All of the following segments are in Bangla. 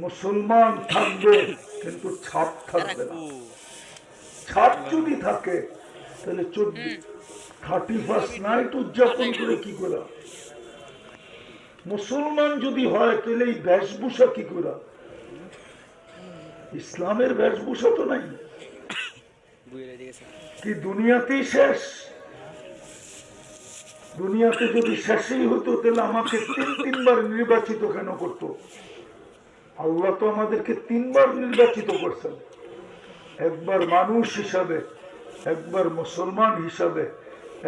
মুসলমান থাকবে কিন্তু ছাপ থাকবে না। ছাপ যদি থাকে তাহলে 31 নাইট উদযাপন করে কি করে? মুসলমান যদি হয় তাহলে এই বেশভূষা কি করে? ইসলামের বেশভূষা তো নাই। কি দুনিয়াতেই শেষ? দুনিয়াতে যদি শেষই হতো তাহলে আমাকে তিনবার নির্বাচিত কেন করত? আল্লাহ তো আমাদেরকে 3বার নির্বাচিত করছেন, একবার মানুষ হিসাবে, একবার মুসলমান হিসাবে,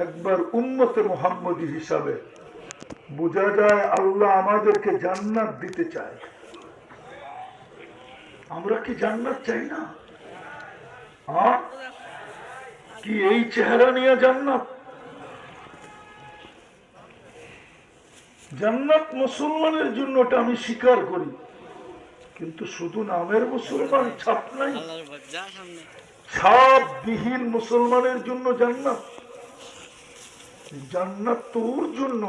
একবার উম্মতে মুহাম্মদী হিসাবে। বোঝা যায় আল্লাহ আমাদেরকে জান্নাত দিতে চায়। আমরা কি জান্নাত চাই না? কি এই চেহারা নিয়ে জান্নাত? জান্নাত মুসলমানের জন্য, এটা আমি স্বীকার করি, কিন্তু শুধু নামের মুসলমান, ছাপ নাই। ছাপ বিহীন মুসলমানের জন্য জান্নাত? জান্নাত তো ওর জন্য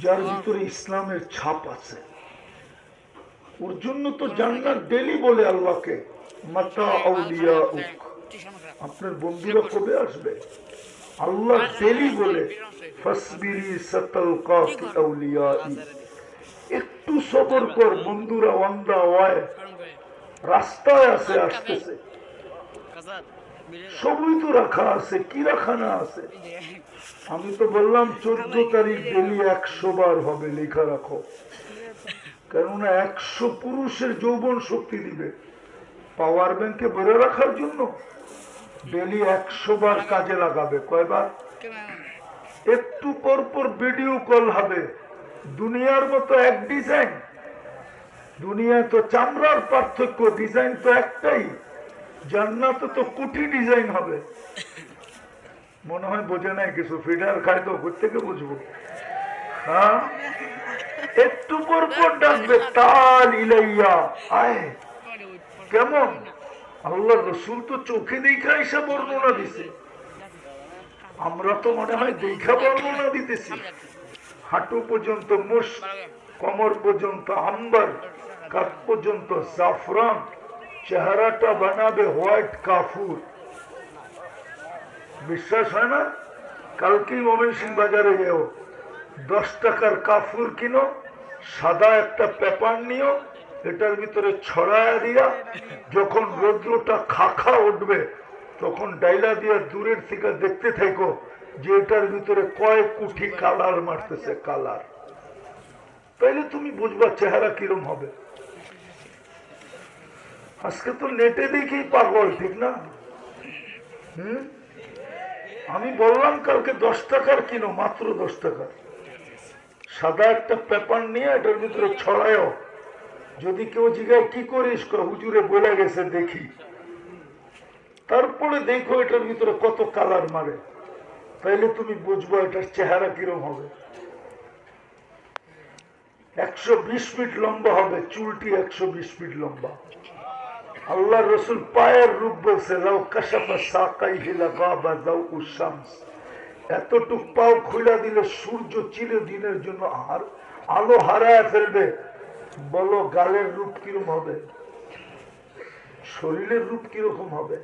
যার ভিতরে ইসলামের ছাপ আছে। ওর জন্য তো জান্নাত ডেলি বলে আল্লাহকে মাতা আউলিয়া উক, আপনার বন্ধুরা কবে আসবে? আল্লাহ ডেলি বলে ফাসবিরি সাতালকাকি আউলিয়াই, একটু সবর কর, বন্ধুরা ওয়ান্দা ওয়ায় রাস্তায় আছে, আসতেছে। সবই তো রাখা আছে, কি রাখা না আছে? আমি তো বললাম 14 তারিখ ডেলি 100 বার হবে, লেখা রাখো। কেননা 100 পুরুষের যৌবন শক্তি দিবে। পাওয়ার ব্যাংকে ভরে রাখার জন্য ডেলি 100 বার কাজে লাগাবে। কয়বার? একটু পর পর ভিডিও কল হবে। দুনিয়ার মতো এক ডিজাইন, দুনিয়ায় তো চামড়ার পার্থক্য, ডিজাইন তো একটাই। জান্নাতে তো কোটি ডিজাইন হবে। মনে হয় বোঝে নাই কিছু, ফিডার খায় তো থেকে বুঝবো। হ্যাঁ, একটু পর পর ডাকবে তাল ইলাইয়া আয়। কেমন? আল্লাহ রসুল তো চোখে দেখা এসে বর্ণনা দিছে, আমরা তো মনে হয় দেখা বর্ণনা দিতেছি। হাঁটু পর্যন্ত মুশ, কোমর পর্যন্ত আম্বার, কাঁধ পর্যন্ত জাফরান, চেহারাটা বানাবে হোয়াইট কাফুর। বিশ্বাস হয় না? কালকেই ময়মনসিংহ বাজারে যেও, 10 টাকার কাফুর কিনো, সাদা একটা পেপার নিও, এটার ভিতরে ছড়ায়া দিয়া যখন রৌদ্রটা খাখা উঠবে তখন ডাইলা দিয়া দূরের থেকে দেখতে থাকো যে এটার ভিতরে কয় কোটি কালার মারতেছে, কালার। তাইলে তুমি বুঝবা চেহারা কিরম হবে। আজকে তো নেটে দেখেই পাগল, ঠিক না? আমি বললাম কালকে 10 টাকার কিনো, মাত্র 10 টাকা, সাদা একটা পেপার নিয়ে এটার ভিতরে ছড়ায়। যদি কেউ জিজ্ঞাসা কি করিস, হুজুরে বলে গেছে দেখি। তারপরে দেখো এটার ভিতরে কত কালার মারে, তাইলে তুমি বুঝবো এটার চেহারা কিরম হবে। 120 ফিট লম্বা হবে, চুলটি 120 ফিট লম্বা। আল্লাহ রসুল পায়ের রূপ বলছে এতটুক পাও খুলে দিলে সূর্য চিরদিনের জন্য আলো হারায় ফেলবে। বলো গালের রূপ কিরকম হবে, শরীরের রূপ কিরকম হবে?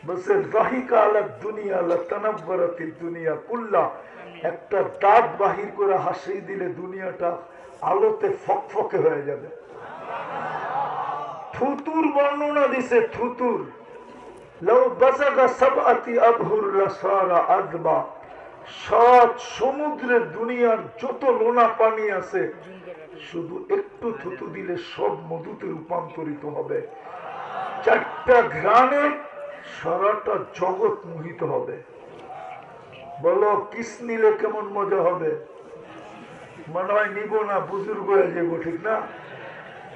বলছে দুনিয়া কুল্লা, একটা দাঁত বাহির করে হাসিয়ে দিলে দুনিয়াটা আলোতে ফকফকে হয়ে যাবে। থুতুর বর্ণনা দিছে, থুতুর সাত সমুদ্রের দুনিয়ার যত লোনা পানি আছে, শুধু একটু থুতু দিলে সব মধুতে রূপান্তরিত হবে। 4টা ঘ্রাণে সারাটা জগৎ মোহিত হবে। বলো কিস নিলে কেমন মজা হবে? মনে হয় নিব না, বুজুর্গ হয়ে যাবো, ঠিক না?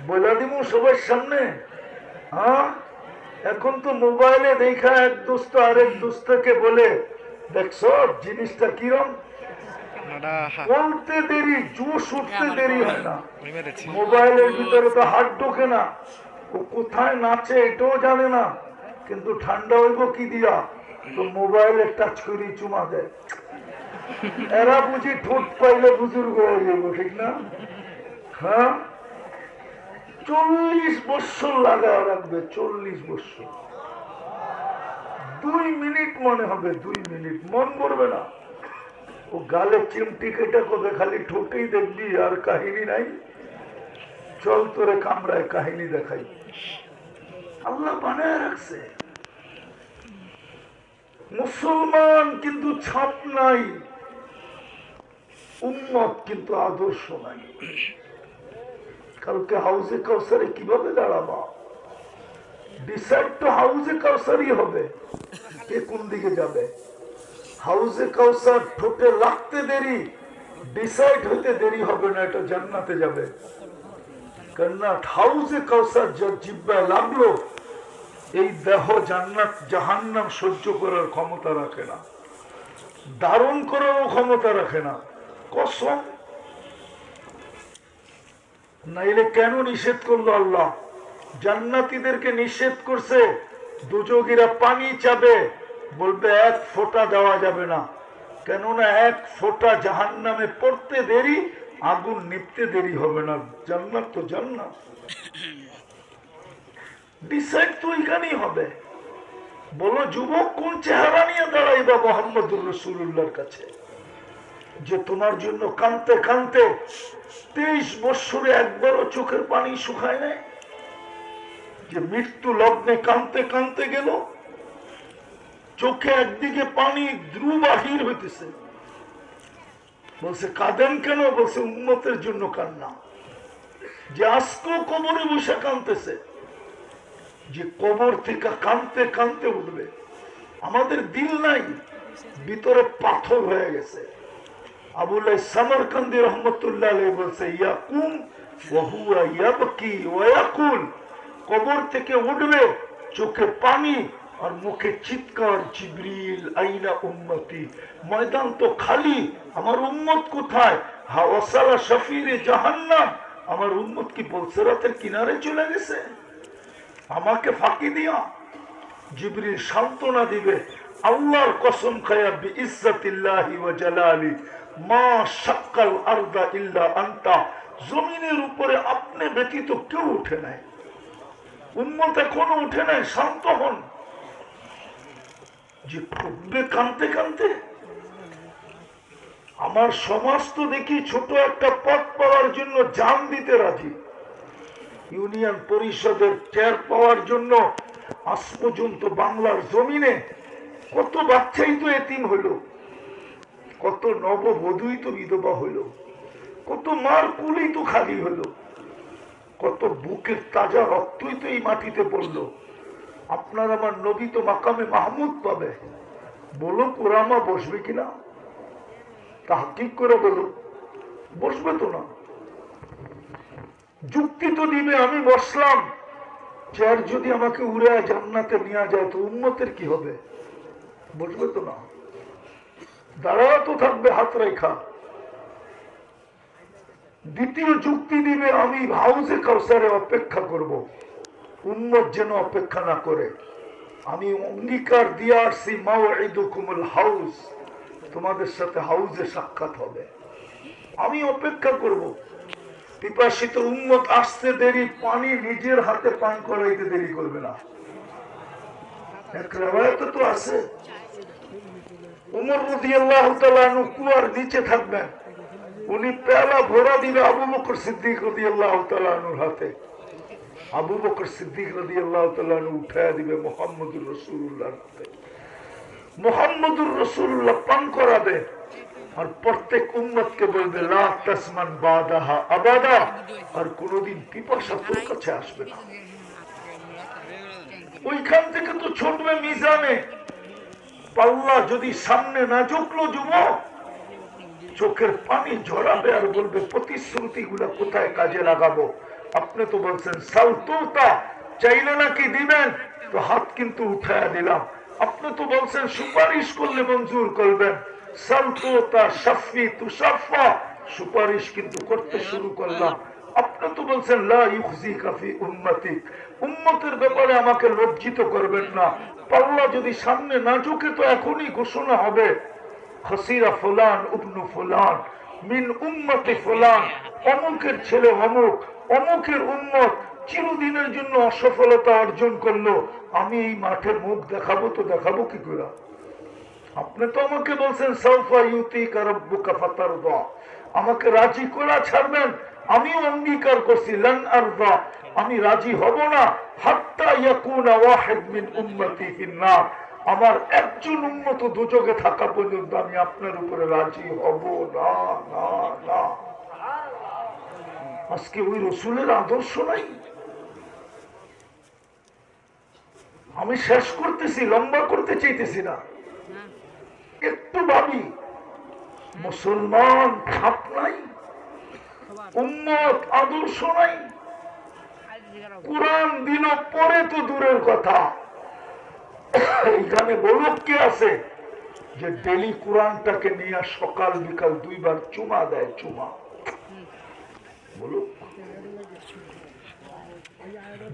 বলে দিব সবার সামনে। হ্যাঁ, এখন তো মোবাইলে দেখা এক দোস্ত আরেক দোস্তকে বলে, দেখছো জিনিসটা কিরম? বলতে দেরি, জোশ উঠতে দেরি হয় না। মোবাইলের ভিতরে তো হাত ঢোকে না, ও কোথায় নাচে এটাও জানে না, কিন্তু ঠান্ডা হইব কি দিয়া? তো মোবাইলে টাচ করি চুমা দেয়। এরা বুঝি ঠোঁট পাইলে বুজুর্গ হয়ে যাবো, ঠিক না? হ্যাঁ, 40 বছর লাগা রাখবে, 40 বছর। 2 মিনিট মনে হবে, 2 মিনিট মন পড়বে না। ও গালে চিমটি কেটে কবে খালি ঠোঁটেই দেখবি আর কাহিনী নাই। চল তোরে কামড়ায় কাহিনী দেখাই। আল্লাহ বানায় রাখছে। মুসলমান কিন্তু ছাপ নাই, উম্মত কিন্তু আদর্শ নাই। কালকে হাউজে কাউসারে কিভাবে দাঁড়াবা? ডিসাইড তো হাউজে কাউসারই হবে, কে কোন দিকে যাবে। হাউজে কাউসার ঠোঁটে রাখতে দেরি, ডিসাইড হইতে দেরি হবে না এটা জান্নাতে যাবে। কেননা হাউজে কাউসার যা জিব্বায় লাগলো, এই দেহ জান্নাত জাহান্নাম সহ্য করার ক্ষমতা রাখে না, ধারণ করারও ক্ষমতা রাখে না। কসম, নাইলে কেন নিষেধ করলো আল্লাহ? জান্নাতীদেরকে নিষেধ করছে, দুযোগীরা পানি চাবে, বলবে 1 ফোঁটা দেওয়া যাবে না। কেননা 1 ফোঁটা জাহান্নামে পড়তে দেরি, আগুন নিপতে দেরি হবে না। জান্নাত তো জান্নাত, ডিসাইড তো এখানেই হবে। বলো যুবক, কোন চেহারা নিয়ে দাঁড়াইবা মুহাম্মদুর রাসূলুল্লাহর কাছে, যে তোমার জন্য কাঁদতে কাঁদতে 23 বছরে একবারও চোখের পানি শুকায় নাই, যে মৃত্যু লগ্নে কাঁদতে কাঁদতে গেল, চোখে একদিকে পানি দ্রু বাহির হইতেছে। বলছে কাঁদেন কেন? বলছে উম্মতের জন্য কান্না। যে আজকেও কবরে বসে কাঁদতেছে, যে কবর থেকে কাঁদতে কাঁদতে উঠবে। আমাদের দিল নাই, ভিতরে পাথর হয়ে গেছে। আবুল্লাহ সামরকান্দি রহমতুল্লাহ আলাইহি বলছে, ইয়াকুম ওয়া হুয়া ইয়াবকি ওয়া ইয়াকুল, কবর থেকে উঠবে চোখে পানি আর মুখে চিৎকার, জিবরিল আইনা উম্মতি, ময়দান তো খালি, আমার উম্মত কোথায়? হাওয়াসালা শাফিরে জাহান্নাম, আমার উম্মত কি বলসরাতের কিনারে চলে গেছে? আমাকে ফাঁকি দিয়া জিবরিল সান্ত্বনা দিবে, আল্লাহর কসম খায়া বিইজ্জাতিল্লাহি ওয়া জালালি মা শাক্কাল আরদা ইল্লা আনতা, জমিনের উপরে আপনি ব্যতীত কেউ উঠে নাই। উম্মত এখনো উঠে নাই, শান্ত হন। যে ফুটবে কানতে কানতে। আমার সমাজ তো দেখি ছোট একটা পদ পাওয়ার জন্য জান দিতে রাজি। ইউনিয়ন পরিষদের চেয়ার পাওয়ার জন্য আজ পর্যন্ত বাংলার জমিনে কত বাচ্চাই তো এতিম হইল, কত নববধূই তো বিধবা হইল, কত মার কুলি তো খালি হইল, কত বুকের তাজা রক্তই তো এই মাটিতে পড়লো। আপনার আমার নবী তো মাকামে মাহমুদ পাবে। বলো কোরআমা বসবে কিনা? তাহকিক করে বলো, বসবে তো না। যুক্তি তো দিবে, আমি বসলাম, চেয়ার যদি আমাকে উড়ে জান্নাতে নিয়ে যায় তো উম্মতের কি হবে? বসবে তো না, দাঁড়াও তো থাকবে হাত রেখা। দ্বিতীয় যুক্তি দিবে, আমি হাউজে কাউসারে অপেক্ষা করব, উম্মত যেন অপেক্ষা না করে। আমি অঙ্গীকার দিয়ে আসছি, মাওঈদুকুমুল হাউজ, তোমাদের সাথে হাউজে সাক্ষাৎ হবে, আমি অপেক্ষা করব। পিপাসিত উম্মত আসতে দেরি, পানি নিজের হাতে পান করাইতে দেরি করবে না। এক রিওয়ায়াত তো আছে, উমর রাদিয়াল্লাহু তাআলা আনহু কুয়ার নিচে থাকবেন, উনি পেয়ালা ভরা দিবে আবু বকর সিদ্দিক রাদিয়াল্লাহু তাআলা আনহুর হাতে। আবু বকর সিদ্দিক রাদিয়াল্লাহু তাআলা আনহু উঠায়া দিবে মুহাম্মদুর রাসূলুল্লাহর হাতে। মুহাম্মদুর রাসূলুল্লাহ পান করাবে আর প্রত্যেক উম্মতকে বলবে লা তাসমান বাদাহা আবাদা, আর কোনদিন পিপাসা তোর কাছে আসবে না। ওইখান থেকে তো ছুটবে মিজানে, পাল্লা যদি সামনে না ঝুঁকলো যুবক, চোখের পানি ঝরাবে আর বলবে প্রতিশ্রুতি গুলা কোথায় কাজে লাগাবো? আপনি তো বলছেন সালতুতা, চাইলে নাকি দিবেন, তো হাত কিন্তু উঠায়া দিলাম। আপনি তো বলছেন সুপারিশ করলে মঞ্জুর করবেন, সালতুতা শাফি তুশাফা, সুপারিশ কিন্তু করতে শুরু করলাম। আপনি তো বলছেন লা ইউখজিকা ফি উম্মতিক, উম্মতের ব্যাপারে আমাকে লজ্জিত করবেন না। পাল্লা যদি সামনে না ঝুঁকে তো এখনই ঘোষণা হবে, খসিরা ফুলান ইবনু ফুলান, মিন উম্মতি ফুলান, অমুকের ছেলে অমুক, অমুকের উম্মত চিরদিনের জন্য অসফলতা অর্জন করলো, আমি এই মাঠে মুখ দেখাবো তো দেখাবো কি করে? আপনি তো আমাকে বলছেন সাউফা ইউতিকা রাব্বুকা ফাতারদা, আমাকে রাজি করা ছাড়বেন, আমিও অঙ্গীকার করছি লান আরদা, আমি রাজি হব না হাত্তা ইয়াকুনা ওয়াহিদ মিন উম্মতি ফিন্নার, আমার একজন উম্মত দুজকে থাকা পর্যন্ত আমি আপনার উপরে রাজি হব না না না। আজকে ওই রসুলের আদর্শ নাই। আমি শেষ করতেছি, লম্বা করতে চাইতেছি না, একটু ভাবি। মুসলমান ছাপ নাই, উম্মত আদর্শ নাই, কোরআন দিল পরে তো দূরের কথা, এইখানে বলুক কে আছে যে ডেলি কোরআনটাকে নিয়ে সকাল বিকাল দুইবার চুমা দেয়? চুমা বলুক,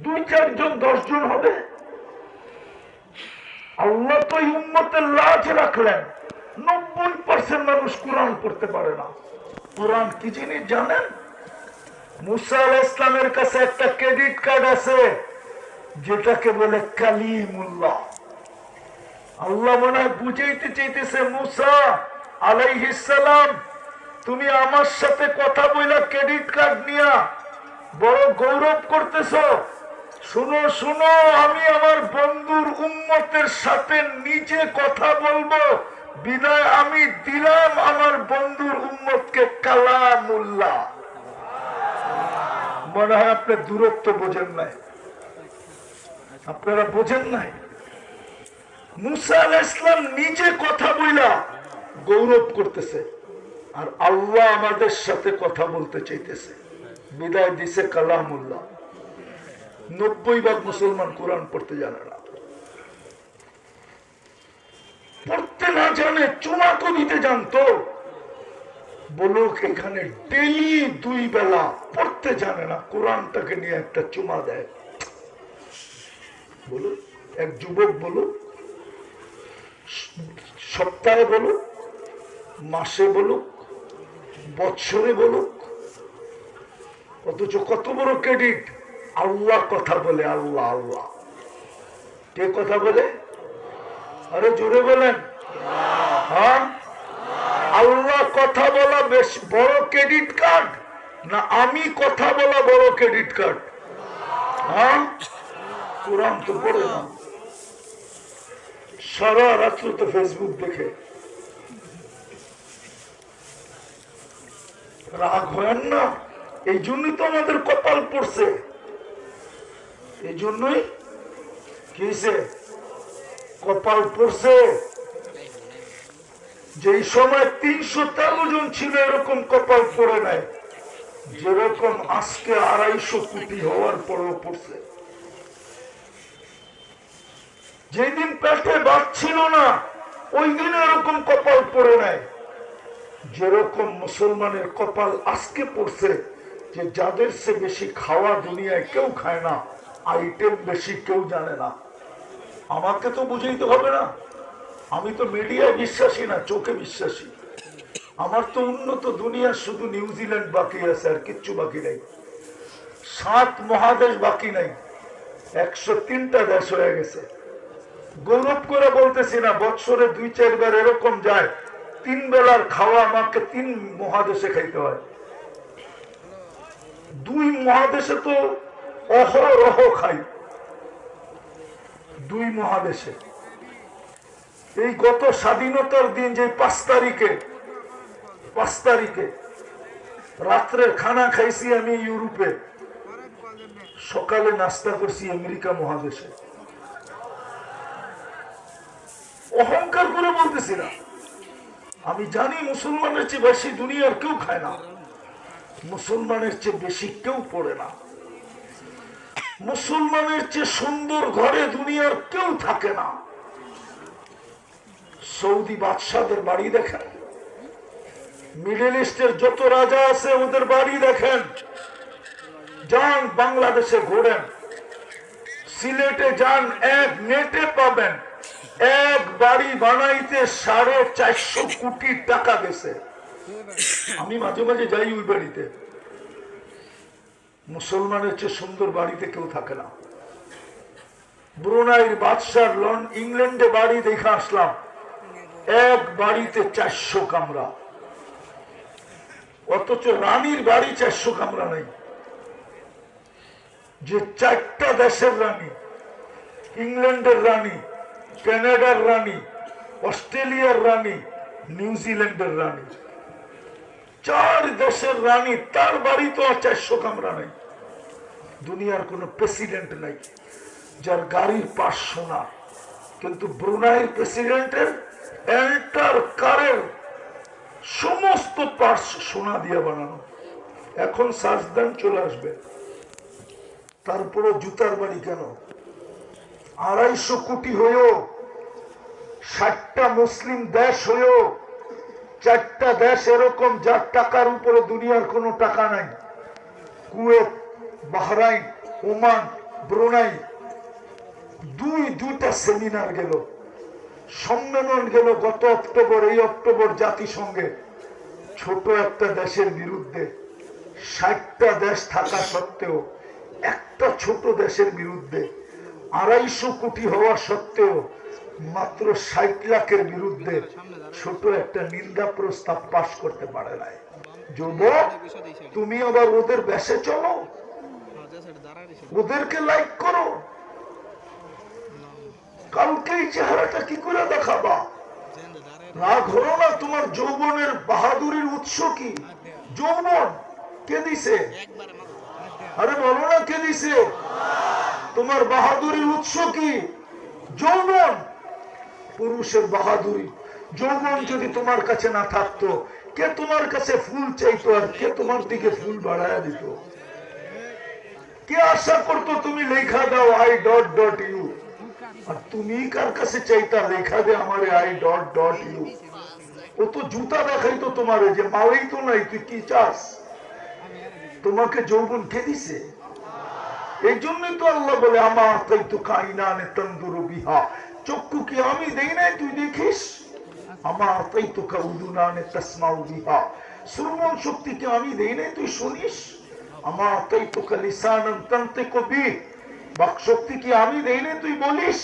2-4 জন 10 জন হবে। আল্লাহ তো উম্মতের লাজ রাখলেন, 90% মানুষ কোরআন পড়তে পারে না। কোরআন কি জিনিস জানেন? মুসা আলাইহিস সালামের কাছে একটা ক্রেডিট কার্ড আছে যেটাকে বলে কালিমুল্লাহ। আল্লাহ মনে হয় বুঝাইতে চাইতেছে, মুসা আলাইহিস সালাম তুমি আমার সাথে কথা বইলা ক্রেডিট কার্ড নিয়া বড় গৌরব করতেছ। শুনো শুনো, আমি আমার বন্ধুর উম্মতের সাথে নিজে কথা বলবো, বিদায় আমি দিলাম আমার বন্ধুর উম্মতকে কালামুল্লাহ। মনে হয় আপনার দূরত্ব বোঝেন নাই, আপনারা বোঝেন নাই। মুসা আলাইহিস সালাম নিজে কথা বইলা গৌরব করতেছে, আর আল্লাহ আমাদের সাথে কথা বলতে চাইতেছে, বিদায় দিছে কালামুল্লাহ। 90% মুসলমান কোরআন পড়তে জানে না, পড়তে না জানে, চুমা তো দিতে জানতো। বলুক এখানে ডেলি 2 বেলা পড়তে জানে না, কোরআনটাকে নিয়ে একটা চুমা দেয়। বলুক এক যুবক, বলুক সপ্তাহে বলুক, মাসে বলুক, বৎসরে বলুক, অথচ কত বড় ক্রেডিট। আল্লাহ কথা বলে, আল্লাহ আল্লাহ। কে কথা বলে? আরে জোরে বলেন। হ্যাঁ, আল্লাহ কথা বলা বেশ বড় ক্রেডিট কার্ড না আমি কথা বলা বড় ক্রেডিট কার্ড? হ্যাঁ, কোরআন তো পড়ে না, সারা রাত্র তো ফেসবুক দেখে। রাগ হয় না, এই জন্যই তো আমাদের কপাল পড়ছে, এই জন্যই কিসে কপাল পড়ছে। যেই সময় 313 জন ছিল এরকম কপাল পড়ে নাই, যেরকম আজকে 250 কোটি হওয়ার পরেও পড়ছে। যেদিন পেটে বাঁচছিল না ওই দিন এরকম কপাল পড়ে নাই, যেরকম মুসলমানের কপাল আজকে পড়ছে যে যাদের সে বেশি খাওয়া দুনিয়ায় কেউ খায় না, আইটেম বেশি কেউ জানে না। আমাকে তো বুঝাইতে হবে না, আমি তো মিডিয়ায় বিশ্বাসী না, চোখে বিশ্বাসী। আমার তো উন্নত দুনিয়া শুধু নিউজিল্যান্ড বাকি আছে, আর কিচ্ছু বাকি নাই। 7 মহাদেশ বাকি নাই, 103টা দেশ হয়ে গেছে। গৌরব করে বলতেছি না, বছরে 2-4 বার এরকম যায় 3 বেলার খাওয়া আমাকে 3 মহাদেশে খাইতে হয়। 2 মহাদেশে তো অহরহ খাই, 2 মহাদেশে। এই গত স্বাধীনতার দিন যে 5 তারিখে রাত্রের খানা খাইছি আমি ইউরোপে, সকালে নাস্তা করছি আমেরিকা মহাদেশে। অহংকার করে বলতেছি না, আমি জানি মুসলমানের চেয়ে বেশি দুনিয়ার কেউ খায় না, মুসলমানের চেয়ে বেশি কেউ পড়ে না, মুসলমানের চেয়ে সুন্দর ঘরে দুনিয়ার কেউ থাকে না। সৌদি বাদশাদের বাড়ি দেখেন, মিডল ইস্টের যত রাজা আছে ওদের বাড়ি দেখেন, যান বাংলাদেশে ঘোরেন, সিলেটে যান, এক নেটে পাবেন এক বাড়ি বানাইতে 450 কোটি টাকা গেছে। আমি মাঝে মাঝে যাই ওই বাড়িতে, মুসলমানের চেয়ে সুন্দর বাড়িতে কেউ থাকে না। ব্রুনাইয়ের বাদশার ইংল্যান্ডে বাড়ি দেখে আসলাম, এক বাড়িতে 400 কামরা, অথচ রানীর বাড়ি 400 কামরা নেই। যে 4টা দেশের রানী, ইংল্যান্ডের রানী, কানাডার রানী, অস্ট্রেলিয়ার রানী, নিউজিল্যান্ডের রানী, 4 দেশের রানী, তার বাড়ি তো আর 400 কামরা নেই। দুনিয়ার কোন প্রেসিডেন্ট নাই যার গাড়ির পাশ সোনা, কিন্তু ব্রুনাইয়ের প্রেসিডেন্টের এন্টার কারের সমস্ত পার্স সোনা দিয়ে বানানো। এখন সাজদান চলে আসবে, তারপরে জুতার বাড়ি কেন? 250 কোটি হয়েও, 60টা মুসলিম দেশ হয়েও, 4টা দেশ এরকম যার টাকার উপরে দুনিয়ার কোনো টাকা নাই, কুয়েত, বাহরাইন, ওমান, ব্রুনাই। দুইটা সেমিনার গেল, সম্মেলন গেল গত অক্টোবর, এই অক্টোবর জাতিসংঘে, ছোট একটা দেশের বিরুদ্ধে। 60টা দেশ থাকা সত্ত্বেও, একটা ছোট দেশের বিরুদ্ধে 250 কোটি হওয়া সত্ত্বেও মাত্র 60 লাখের বিরুদ্ধে ছোট একটা নিন্দা প্রস্তাব পাশ করতে পারে নাই। যুবক, তুমি আবার ওদের বেশে চলো, ওদেরকে লাইক করো, কালকে এই চেহারাটা কি করে দেখাবা? রাগ হলো না? তোমার যৌবনের বাহাদুরির উৎস কি? যৌবন কে দিছে? আরে বলো না, কে দিছে? তোমার বাহাদুরির উৎস কি? যৌবন। পুরুষের বাহাদুরি যৌবন যদি তোমার কাছে না থাকতো, কে তোমার কাছে ফুল চাইতো আর কে তোমার দিকে ফুল বাড়ায়া দিত? কে আশা করতো তুমি লেখা দাও I.U, আর তুমি কার কাছে চাইতা লেখা দে আমারে I.U? ও তো জুতা দেখাইতো তোমারে, যে মালেই তো নাই, তুই কি চাস? তোমাকে যৌবন কে দিছে? এই জন্যই তো আল্লাহ বলে আমার তাই তো কাইনানে তন্দুরু বিহা, চক্ষু কি আমি দেই নাই তুই দেখিস? আমার তাই তো কাউদুনানে তাসমাউ বিহা, শ্রবণ শক্তি কি আমি দেই নাই তুই শুনিস? আমার তাই তো লিসানান তানতিকু বিহি, বাক শক্তি কি আমি দেই নাই তুই বলিস?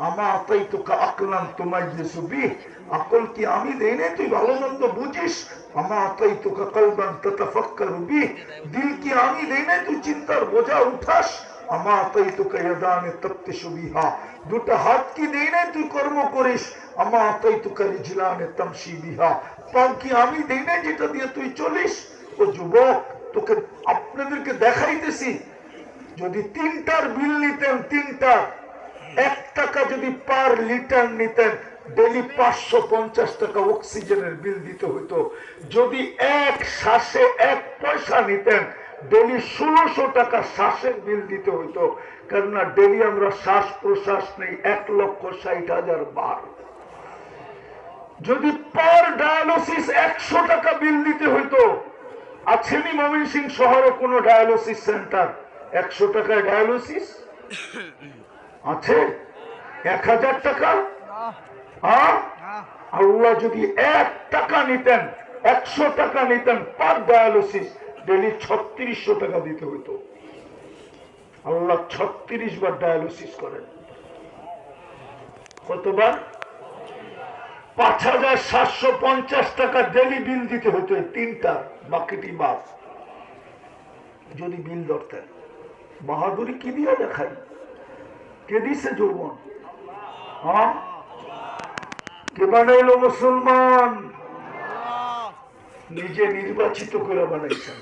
আমার তাই তো আকলান তুমাইয়িজু বিহি, আকল কি আমি দেই নাই তুই ভালো মন্দ বুঝিস? আমার তাই তো কলবান তাতাফাক্কারু বিহি, দিল কি আমি দেই নাই তুই চিন্তার বোঝা উঠাস? আমার তাই তো ইয়াদানে তাফতিশু বিহা, দুটো হাত কি দেই নাই তুই কর্ম করিস? আমার তাই তো রিজলানে তামশি বিহা, পাও কি আমি দেই নাই যেটা দিয়ে তুই চলিস? ও যুবক, তোকে আপনাদেরকে দেখাইতেছি, যদি 3টার বিল নিতেন, 3টা 1 টাকা যদি পার লিটার নিতেন, ডেলি 550 টাকা অক্সিজেনের বিল দিতে হইতো। যদি এক শ্বাসে 1 পয়সা নিতেন, ডেলি 1600 টাকা শ্বাসের বিল দিতে হইতো। কেননা ডেলি আমরা শ্বাস প্রশ্বাস নেই 1,60,000 বার। যদি পার ডায়ালিসিস 100 টাকা বিল দিতে হইতো, আছেনি ময়মনসিংহ শহরে কোন ডায়ালিসিস সেন্টার 100 টাকায় ডায়ালিসিস আছে? 1000 টাকা? আল্লাহ যদি 1 টাকা নিতেন, 100 টাকা নিতেন পার ডায়ালিসিস, ডেলি 3600 টাকা দিতে হইতো। আল্লাহ 36 বার ডায়ালিসিস করেন। কতবার? 5750 টাকা ডেলি বিল দিতে হতো 3টা, বাকিটি বাদ। যদি বিল ধরতেন, বাহাদুরি কি দিয়ে দেখাই? কে দিছে যৌবন? কে বানাইলো মুসলমান? নিজে নির্বাচিত করে বানাইছেন।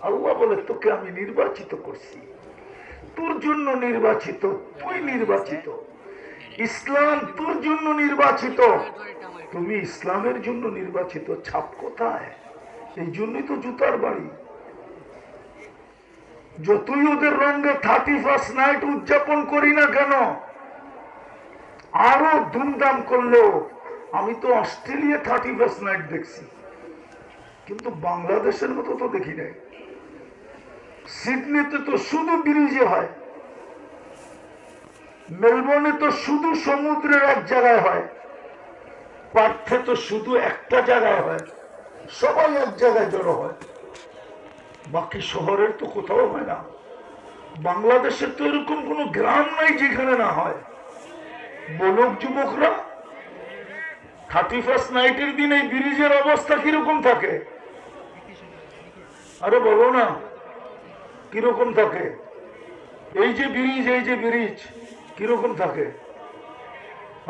আল্লাহ বলে তোকে আমি নির্বাচিত করছি, তোর জন্য নির্বাচিত, তুই নির্বাচিত। ইসলাম তোর জন্য নির্বাচিত, তুমি ইসলামের জন্য নির্বাচিত। ছাপ কোথায়? এই জন্যই তো জুতার বাড়ি। যতই ওদের রঙে 31st নাইট উদযাপন করি না কেন, আরো ধুমধাম করলেও, আমি তো অস্ট্রেলিয়া 31st নাইট দেখছি, কিন্তু বাংলাদেশের মতো তো দেখি নাই। সিডনিতে তো শুধু ব্রিজে হয়, মেলবোর্নে তো শুধু সমুদ্রের এক জায়গায় হয়, পার্থে তো শুধু একটা জায়গায় হয়, সবাই এক জায়গায় জড়ো হয়, বাকি শহরের তো কোথাও হয় না। বাংলাদেশের তো এরকম কোন গ্রাম নাই যেখানে না হয়। বলক যুবকরা, 31st নাইটের দিন এই ব্রিজের অবস্থা কিরকম থাকে? আরে বলো না, কিরকম থাকে? এই যে ব্রিজ কিরকম থাকে?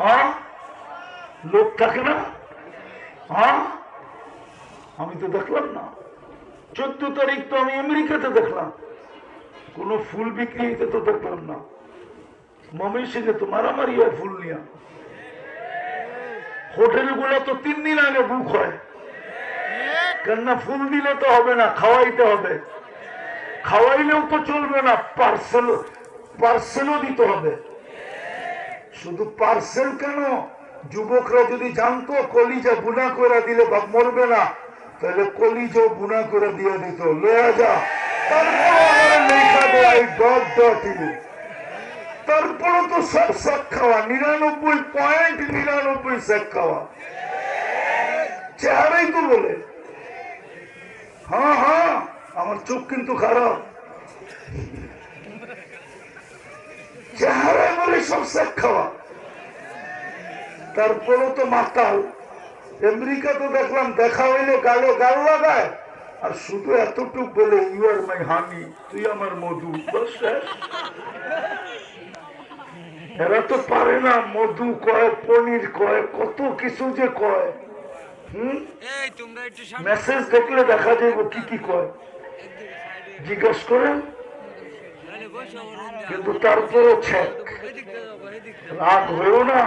হ্যাঁ, লোক থাকে না? হ্যাঁ, আমি তো দেখলাম না। 14 তারিখ তো আমি আমেরিকাতে দেখলাম, কোন ফুল বিক্রি হইতে তো দেখলাম না। ময়মনসিংহে তো মারামারি হয় ফুল নিয়ে। হোটেল গুলো তো 3 দিন আগে বুক হয়, কেননা ফুল দিলে তো হবে না, খাওয়াইতে হবে। খাওয়াইলেও তো চলবে না, পার্সেলও দিতে হবে। শুধু পার্সেল কেন, যুবকরা যদি জানতো কলিজা বুনা করে দিলে বাপ মরবে না, তাহলে কলিজাও বুনা করে দিয়ে দিত, লয়া যা। তারপরে তো সব শাক খাওয়া, 99.99 শাক খাওয়া, চেহারাই তো বলে। হ্যাঁ হ্যাঁ, আমার চোখ কিন্তু খারাপ, চেহারায় বলে সব শাক খাওয়া। তারপরে তো মাতাল। আমেরিকা তো দেখলাম দেখা হইলে গালে গাল লাগায়, আর শুধু এতটুক বলে ইউ আর মাই হানি, তুই আমার মধু, বস শেষ। এরা তো পারে না, মধু কয়, পনির কয়, কত কিছু যে কয়। মেসেজ দেখলে দেখা যাইব কি কি কয়, জিজ্ঞেস করেন। কিন্তু তারপরও ছেক, রাগ হয়েও না,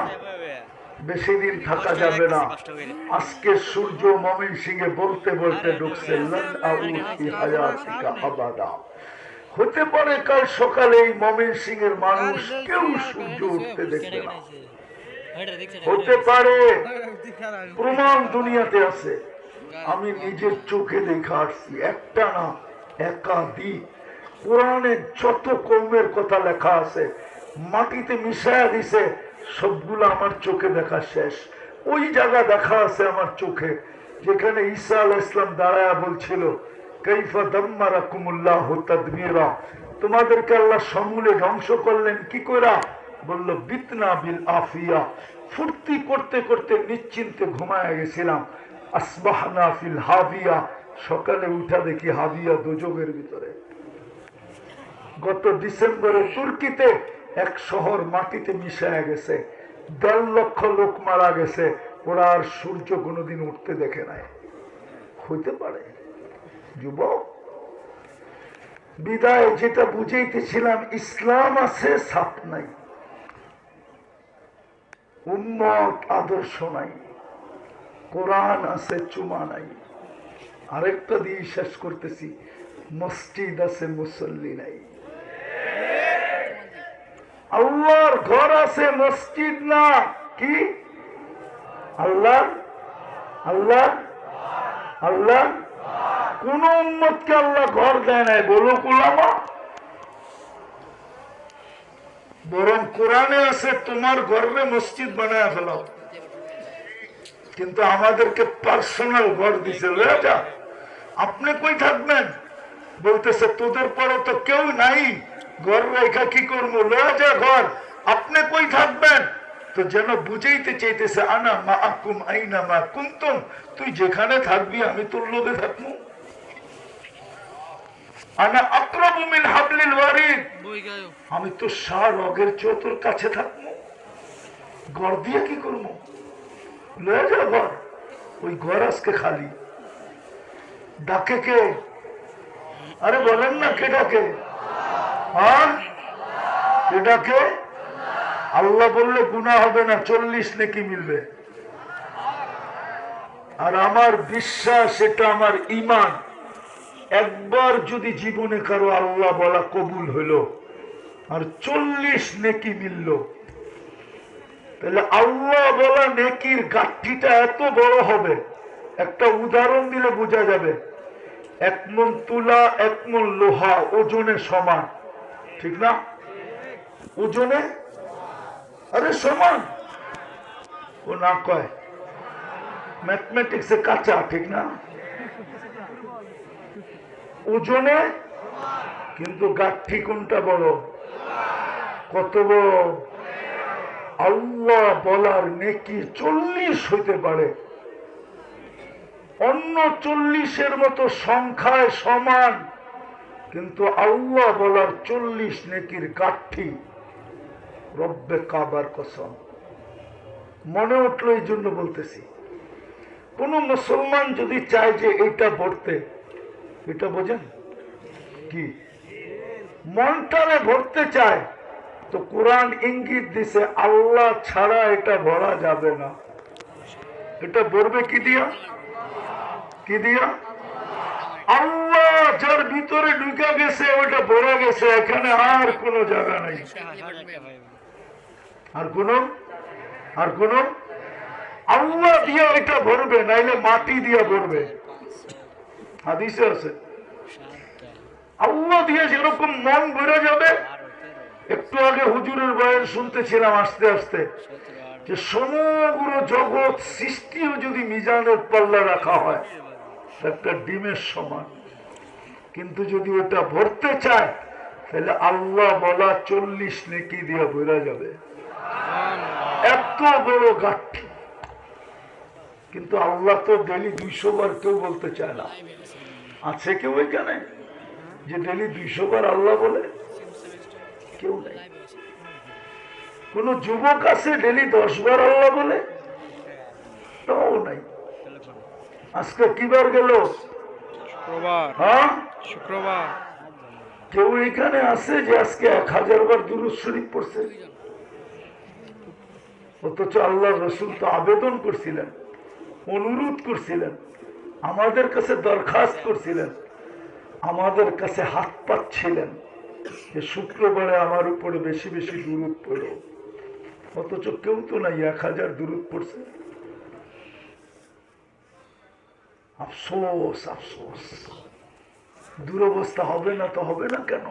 বেশি দিন থাকা যাবে না। আজকে সূর্য ময়মনসিংহে বলতে বলতে ঢুকছে, হতে পারে কাল সকালে এই ময়মনসিংহের মানুষ কেউ সূর্য উঠতে দেখবে না, হতে পারে, প্রমাণ দুনিয়াতে আছে। আমি নিজের চোখে দেখা আসছি, একটা না একাধিক। কোরআনে যত কওমের কথা লেখা আছে মাটিতে মিশায়া দিছে, সবগুলো আমার চোখে দেখা শেষ। ওই জায়গা দেখা আছে আমার চোখে, যেখানে ঈসা আলাইহিস সালাম দাঁড়ায়া বলছিল, কাইফা দাম্মারাকুমুল্লাহু তাদবীরা, তোমাদেরকে আল্লাহ সমূলে ধ্বংস করলেন কি কইরা? বলল বিতনা বিল আফিয়া, ফুর্তি করতে করতে নিশ্চিন্তে ঘুমায় গেছিলাম। আসবাহনা ফিল হাবিয়া, সকালে উঠা দেখি হাবিয়া দোজখের ভিতরে। গত ডিসেম্বরে তুর্কিতে এক শহর মাটিতে মিশায় গেছে, 1.5 লক্ষ লোক মারা গেছে, ওরা আর সূর্য কোনোদিন উঠতে দেখে নাই। হইতে পারে যুবক, বিদায় যেটা বুঝাইতেছিলাম, ইসলাম আছে ছাপ নাই, উম্মত আদর্শ নাই, কোরআন আছে চুমা নাই। আরেকটা দিয়ে শেষ করতেছি, মসজিদ আছে মুসল্লি নাই। আল্লাহর ঘর আছে, মসজিদ না, কি? আল্লাহ আল্লাহ আল্লাহ। কোন উম্মতকে আল্লাহ ঘর দেয় নাই, বলো উলামা। বরং কোরআনে আছে তোমার ঘরে মসজিদ বানায় ফেলাও, কিন্তু আমাদেরকে পার্সোনাল ঘর দিছে। আপনি কই থাকবেন? বলতেছে তোদের পরে তো কেউ নাই, ঘর রেখা কি করবো, লয়া যা ঘর, আপনি কই থাকবেন? তো যেন বুঝাইতে চাইতেছে, আনা মাআকুম আইনা মা কুনতুম, তুই যেখানে থাকবি আমি তোর লোকে থাকবো। আনা আকরাবু মিন হাবলিল ওয়ারিদ, আমি তো ষাঁড় রগের চেয়ে তোর কাছে থাকবো। ঘর দিয়ে কি করবো? লয়া যা ঘর। ওই ঘর আজকে খালি। ডাকে কে? আরে বলেন না, কে ডাকে? হ্যাঁ, কে ডাকে? আল্লাহ বললে গুনাহ হবে না, 40 নেকি মিলবে। আর আমার বিশ্বাস, এটা আমার ঈমান, একবার যদি জীবনে কারো আল্লাহ বলা কবুল হইল আর 40 নেকি মিলল, তাহলে আল্লাহ বলা নেকির গাঠটিটা এত বড় হবে, একটা উদাহরণ দিলে বোঝা যাবে। 1 মণ তুলা 1 মণ লোহা ওজনে সমান, ঠিক না? ওজনে আরে সমান, ও না কয় ম্যাথমেটিক্সে কাঁচা, ঠিক না? ওজনে কিন্তু গাঠি কোনটা বড়? কত বড়? আল্লাহ বলার নেকি 40 হইতে পারে, অন্য 40-এর মতো সংখ্যায় সমান, কিন্তু আল্লাহ বলার 40 নেকির গাঠি। রব্বে কাবার কসম, মনে উঠলো এই জন্য বলতেছি। কোন মুসলমান যদি চায় যে এটা ভরতে, এটা বোঝেন কি মনটারে ভরতে চায়, তো কোরআন ইঙ্গিত দিছে আল্লাহ ছাড়া এটা ভরা যাবে না। এটা ভরবে কি দিয়া? কি দিয়া? আল্লাহ যার ভিতরে ঢুকে গেছে ওইটা ভরা গেছে, এখানে আর কোনো জায়গা নাই। আর কোন আল্লাহ দিয়ে এটা ভরবে, নাইলে মাটি দিয়ে ভরবে। হাদিসে আছে আল্লাহ দিয়ে যেরকম মন ভরে যাবে। একটু আগে হুজুরের বয়ান শুনতেছিলাম আস্তে আস্তে, যে সমগ্র জগৎ সৃষ্টিও যদি মিজানের পাল্লা রাখা হয় একটা ডিমের সমান, কিন্তু যদি ওটা ভরতে চায় তাহলে আল্লাহ বলা 40 নেকি দিয়ে ভরা যাবে। এত বড় গাঠি। কিন্তু আল্লাহ তো ডেলি 200 বার কেউ বলতে চায় না। আছে কেউ এখানে যে ডেলি 200 বার আল্লাহ বলে? কেউ নেই। কোন যুবক আছে ডেলি 10 বার আল্লাহ বলে? তাও নাই। আজকে কি বার গেল? শুক্রবার। কেউ এখানে আছে যে আজকে 1000 বার দুরূদ শরীফ পড়ছে? অথচ আল্লাহ রসুল তো আবেদন করছিলেন, অনুরোধ করছিলেন, আমাদের কাছে দরখাস্ত করছিলেন, আমাদের কাছে হাত পাচ্ছিলেন যে শুক্রবারে আমার উপরে বেশি বেশি দুরূদ পড়ো। অথচ কেউ তো নাই 1000 দুরূদ পড়ছে। আফসোস আফসোস। দুরবস্থা হবে না তো হবে না কেন?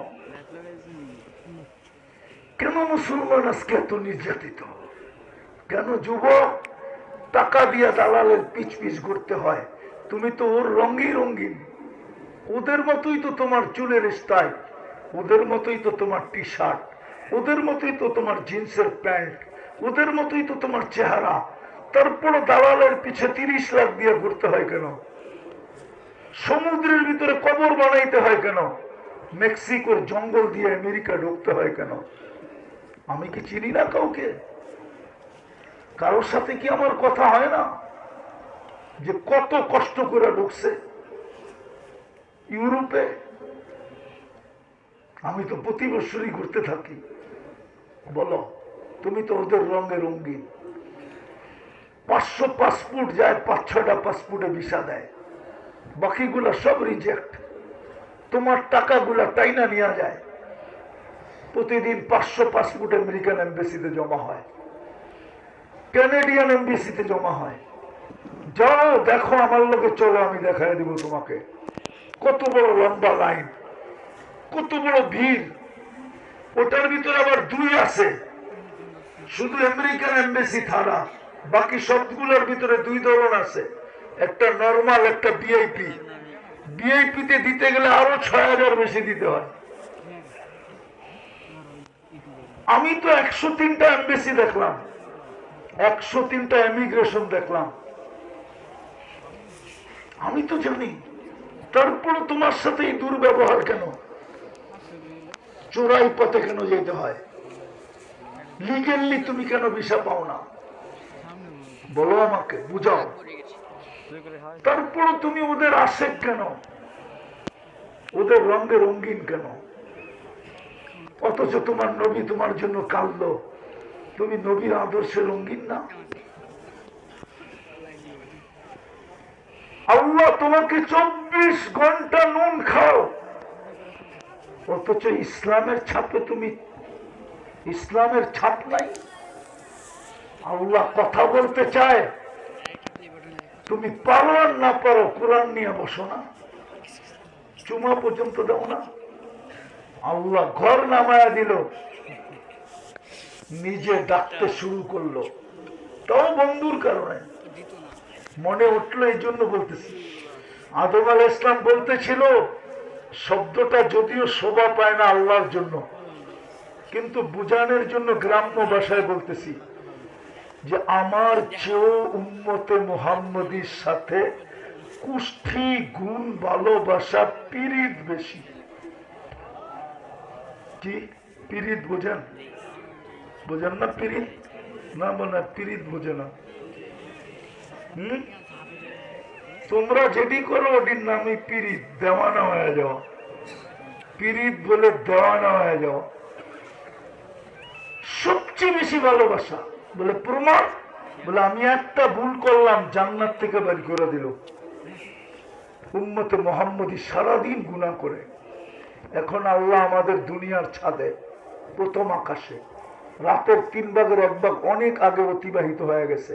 কেন মুসলমান আজকে এত নির্যাতিত? কেন যুবক টাকা দিয়া দালালের পিছ পিছ ঘুরতে হয়? তুমি তো ওর রঙই রঙিন, ওদের মতোই তো তোমার চুলের স্টাইল, ওদের মতোই তো তোমার টি শার্ট, ওদের মতোই তো তোমার জিন্সের প্যান্ট, ওদের মতোই তো তোমার চেহারা। তারপরে দালালের পিছে 30 লাখ দিয়ে ঘুরতে হয় কেন? সমুদ্রের ভিতরে কবর বানাইতে হয় কেন? মেক্সিকোর জঙ্গল দিয়ে আমেরিকা ঢুকতে হয় কেন? আমি কি চিনি না কাউকে? কারোর সাথে কি আমার কথা হয় না যে কত কষ্ট করে ঢুকছে ইউরোপে? আমি তো প্রতি বছরই ঘুরতে থাকি। বলো, তুমি তো ওদের রঙে রঙিন। 500 পাসপোর্ট যায়, 5-6টা পাসপোর্টে ভিসা দেয়, বাকিগুলা সব রিজেক্ট। তোমার টাকাগুলা টাইনা নিয়ে যায়। প্রতিদিন 500 পাসপোর্ট আমেরিকান এমবেসিতে জমা হয়, কানাডিয়ান এমবেসিতে জমা হয়। যাও দেখো, আমার লোকে চলো, আমি দেখাই দিব তোমাকে কত বড় লম্বা লাইন, কত বড় ভিড়। ওটার ভিতরে আবার 2 আছে, শুধু আমেরিকান এমবেসি ছাড়া বাকি সবগুলোর ভিতরে 2 ধরন আছে, একটা নরমাল, একটা ভিআইপি। ভিআইপি তে দিতে গেলে আরো 6000 বেশি দিতে হয়। আমি তো 103টা এমবেসি দেখলাম, 103টা ইমিগ্রেশন দেখলাম। আমি তো জানি, তারপরে তোমার সাথে এই দুর্ব্যবহার কেন? চোরাই পথে কেন যেতে হয়? লিগেলি তুমি কেন ভিসা পাও না? বলো আমাকে, বুঝাও। তারপরে তুমি ওদের আশেক কেন? ওদের রঙে রঙিন কেন? অথচ তোমার নবী তোমার জন্য কাঁদলো, তুমি নবীর আদর্শে রঙিন না? আল্লাহ তোমাকে 24 ঘন্টা নুন খাও, অথচ ইসলামের ছাপে তুমি, ইসলামের ছাপ নাই। আল্লাহ কথা বলতে চায়, তুমি পারো আর না পারো কোরআন নিয়ে বসো না, চুমা পর্যন্ত দাও না। আল্লাহ ঘর নামায়া দিল, নিজে ডাকতে শুরু করলো, তাও বন্ধুর কারণে মনে উঠলো। এই জন্য বলতেছি, আদম আলাইহিস ইসলাম বলতেছিল, শব্দটা যদিও শোভা পায় না আল্লাহর জন্য, কিন্তু বুঝানোর জন্য গ্রাম্য ভাষায় বলতেছি যে আমার চেয়েও উম্মতে মুহাম্মদীর সাথে কুষ্ঠি গুণ ভালোবাসা পীড়িত বেশি। কি পীড়িত বোঝেন? বোঝেন না পীড়িত? না বলে পীড়িত বোঝে না। তোমরা যেটি করো ওটির নামই পীড়িত, দেওয়ানা হয়ে যাওয়া। পীড়িত বলে দেওয়ানা হয়ে যাওয়া। সবচেয়ে বেশি ভালোবাসা বলে প্রমাণ, বলে আমি একটা ভুল করলাম জান্নাত থেকে বের করে দিল। উম্মতে মুহাম্মদী সারাদিন গুনাহ করে, এখন আল্লাহ আমাদের দুনিয়ার ছাদে প্রথম আকাশে, রাতের 3 ভাগের 1 ভাগ অনেক আগে অতিবাহিত হয়ে গেছে,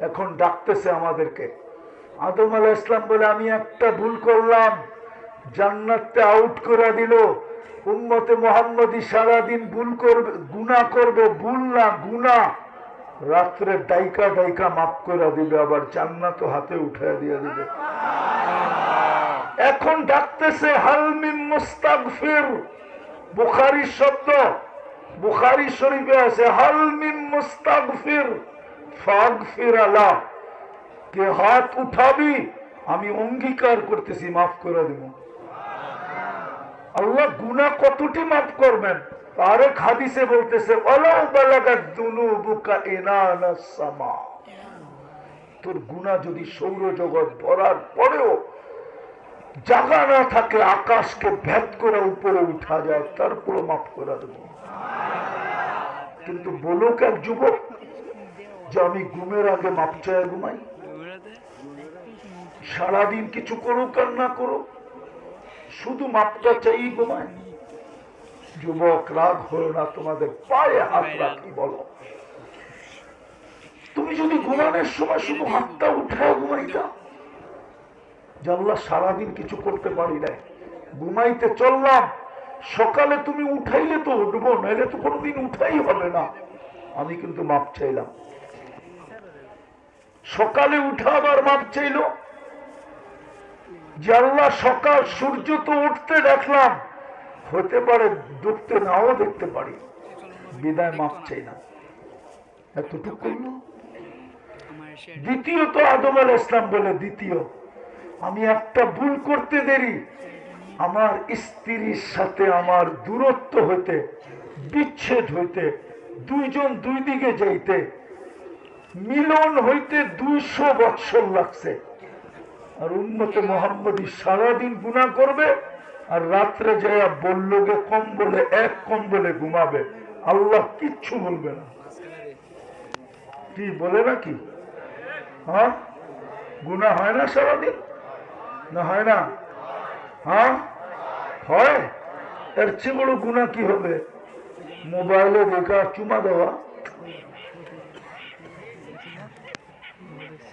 এখন ডাকতেছে আমাদেরকে। আদম আলাইহিস ইসলাম বলে আমি একটা ভুল করলাম, জান্নাতে আউট করে দিল। উম্মতে মুহাম্মদী সারাদিন ভুল করবে, গুনাহ করবে, ভুল না গুনাহ, রাত্রে ডাইকা ডাইকা মাফ করে দিবে, আবার জান্নাত হাতে উঠায় দিয়ে দিবে। এখন ডাকতেছে হাল মিন মুস্তাগফির, বুখারী শব্দ, বুখারী শরীফে আছে হাল মিন মুস্তাগফির ফাগফির আলাহ, কে হাত উঠাবি আমি অঙ্গীকার করতেছি মাফ করে দেব। আল্লাহ গুনাহ কতটি মাফ করবেন? আরেক হাদিসে বলতেছে ওয়ালাউ বালাগাত যুনুবুকা ইনানাস সামা, তোর গুনাহ যদি সৌরজগৎ ভরার পরেও জায়গা না থাকে, আকাশকে ভেদ করে উপরে উঠা যায়, তারপরে মাফ করে দেব। কিন্তু বলুক এক যুবক যে আমি ঘুমের আগে মাপ চায় ঘুমাই, সারাদিন কিছু করুক আর না করুক শুধু মাপটা চাই ঘুমায়। যুবক রাগ হলো না, তোমাদের পায়ে হাত রাখি বলো, তুমি যদি ঘুমানোর সময় শুধু হাতটা উঠায় ঘুমাইতা, জানলা সারাদিন কিছু করতে পারি নাই, ঘুমাইতে চললাম, সকালে তুমি উঠাইলে তো উঠবো, নাইলে তো কোনোদিন উঠাই হবে না, আমি কিন্তু মাপ চাইলাম। সকালে উঠা আবার মাপ চাইল, যে আল্লাহ সকাল সূর্য তো উঠতে দেখলাম, হতে পারে ডুবতে নাও দেখতে পারি, বিদায় মাপ চাই না, এতটুকু করল। দ্বিতীয়ত আদম আলাইহিস ইসলাম বলে, দ্বিতীয় আমি একটা ভুল করতে দেরি, আমার স্ত্রীর সাথে আমার দূরত্ব হইতে, বিচ্ছেদ হইতে, দুইজন দুই দিকে যাইতে, মিলন হইতে 200 বৎসর লাগছে। আর উম্মতে মুহাম্মদী সারাদিন গুনাহ করবে, আর রাত্রে যায় বললোকে কম্বলে, এক কম্বলে ঘুমাবে, আল্লাহ কিচ্ছু বলবে না। কি বলে নাকি? হ্যাঁ, গুনাহ হয় না সারাদিন? না হয় না? হ্যাঁ হয়। এর চেয়ে বড় গুনাহ কি হবে? মোবাইলে দেখা, চুমা দেওয়া,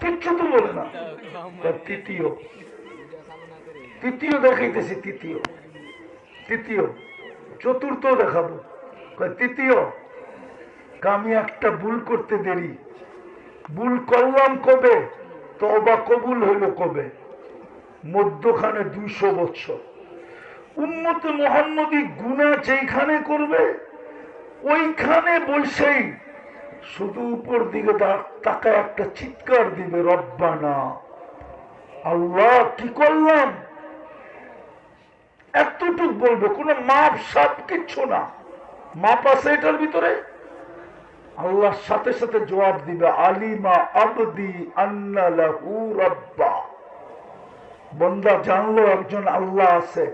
কিচ্ছু তো বলে না। তৃতীয় দেখাইতেছি, তৃতীয় চতুর্থ দেখাবো। তৃতীয় আমি একটা ভুল করতে দেরি, ভুল করলাম কবে, তওবা কবুল হইল কবে? মধ্যখানে 200 বৎসর। উম্মতে মুহাম্মদী গুনাহ যেখানে করবে ওইখানে বসেই শুধু উপর দিকে তাকায় একটা চিৎকার দিবে, রব্বানা, আল্লাহ কি করলাম, এতটুক বলবে, কোন মাপ সাপ কিচ্ছু না। মাপ আছে এটার ভিতরে? আল্লাহর সাথে সাথে জবাব দিবে, আলিমা আবদি আন্না লাহু রাব্বা, বান্দা জানলো একজন আল্লাহ আছে,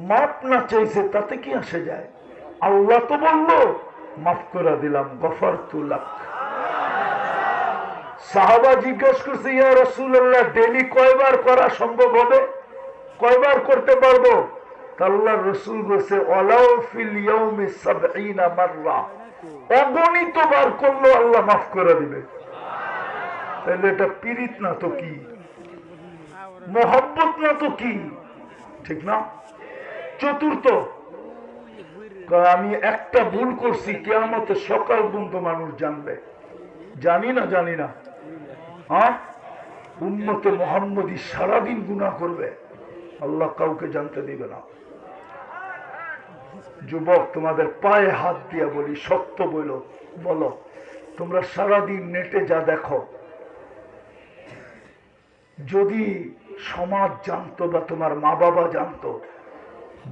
মাপ না চাইছে তাতে কি আসে যায়? আল্লাহ তো বললো মাফ করে দিলাম, গফারতু লাক। সাহাবা জিজ্ঞেস করছে, ইয়া রাসূলুল্লাহ ডেইলি কয়বার করা সম্ভব হবে, কয়বার করতে পারবো? আল্লাহর রাসূল বলেছে ওয়ালাউ ফিল ইয়াউমি 70 মাররা, অগণিত বার করলো আল্লাহ মাফ করে দিবে। তাহলে এটা পীড়িত না তো কি, মহব্বত না তো কি, ঠিক না? চতুর্থ আমি একটা ভুল করছি, কিয়ামতের সকাল পর্যন্ত মানুষ জানবে। জানি না হ্যাঁ, উম্মতে মুহাম্মদী সারাদিন গুনাহ করবে, আল্লাহ কাউকে জানতে দিবে না। যুবক, তোমাদের পায়ে হাত দিয়া বলি, সত্য বলো, তোমরা সারাদিন নেটে যা দেখো, যদি সমাজ জানতো বা তোমার মা বাবা জানতো,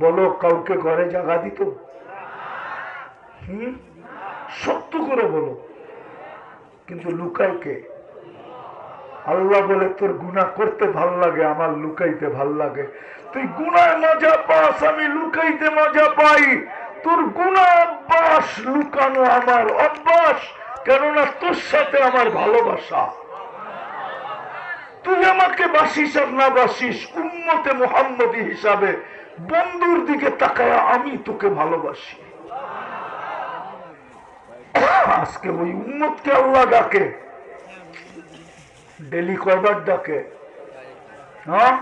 বলো কাউকে ঘরে জায়গা দিত? সত্য করে বলো। কিন্তু লুকায় কে? আল্লাহ বলে তোর গুনাহ করতে ভাল লাগে, আমার লুকাইতে ভাল লাগে। তুই গুনায় মজা পাস, আমি লুকাইতে মজা পাই। তোর গুনাহ অভ্যাস, লুকানো আমার অভ্যাস, কেননা তোর সাথে আমার ভালোবাসা। তুই আমাকে বাসিস আর না বাসিস, উম্মতে মুহাম্মদী হিসাবে বন্ধুর দিকে তাকায়া আমি তোকে ভালোবাসি। আজকে ওই উম্মতকে আল্লাহ ডাকে, ডেলি কয়বার ডাকে? হ্যাঁ,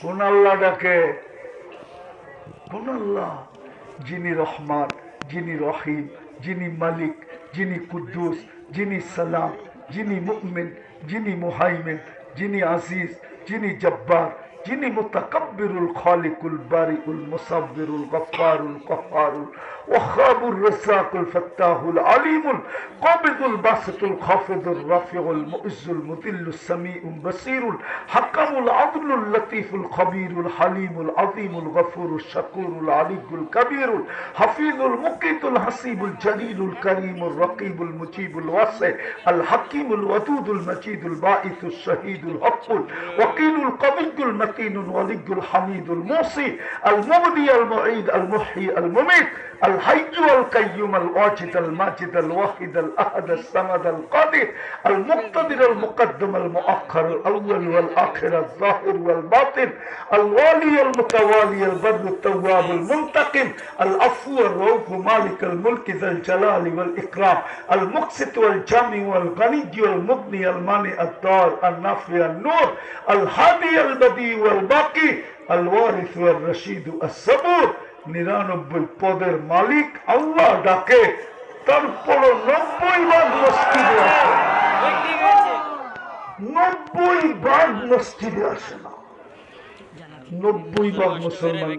কোন আল্লাহ ডাকে? কোন আল্লাহ? যিনি রহমান, যিনি রহিম, যিনি মালিক, যিনি কুদ্দুস, যিনি সালাম, যিনি মুমিন, যিনি মুহাইমিন, যিনি আজিজ, যিনি জব্বার, যিনি মুতাকাব্বিরুল খালিকুল বারিউল মুসাব্বিরুল গফফারুল কহ্হারুল ওয়াহাবুর রাসাকুল ফাত্তাহুল আলিমুল কাবিদুল বাসিতুল খাফিদুর রাফিউল মুইজ্জুল মুদিল্লুস সামিউল বাসিরুল হাকামুল আদলুল লতীফুল খবীরুল হালিমুল আযীমুল গফুরুশ শাকুরুল আলিয়ুল কবীরুল হাফিজুল মুকিতুল হাসিবুল জলিলুল করিমুর রকিবুল মুজিবুল ওয়াসি আল হাকিমুল ওয়াদুদুল মজিদুল বাঈসুশ শহীদুল হকুল ওয়াকিলুল কবিয়ুল متين ولي الحميد الموصي المبدي المعيد المحيي المميت الحي القيوم الواجد الماجد الواحد الأحد الصمد القادر المقتدر المقدم المؤخر الأول والآخر الظاهر والباطن الوالي المتوالي البر التواب المنتقم العفو الرؤوف مالك الملك ذا الجلال والإكرام المقسط والجامع والغني والمغني المانع الدار النافع النور الهادي البديع والباقي الوارث والرشيد الصبور। 99 পদের মালিক আল্লাহ ডাকে, তারপর 90 ভাগ মসজিদে আসে, 90 ভাগ মসজিদে আসে না, 90 ভাগ মুসলমান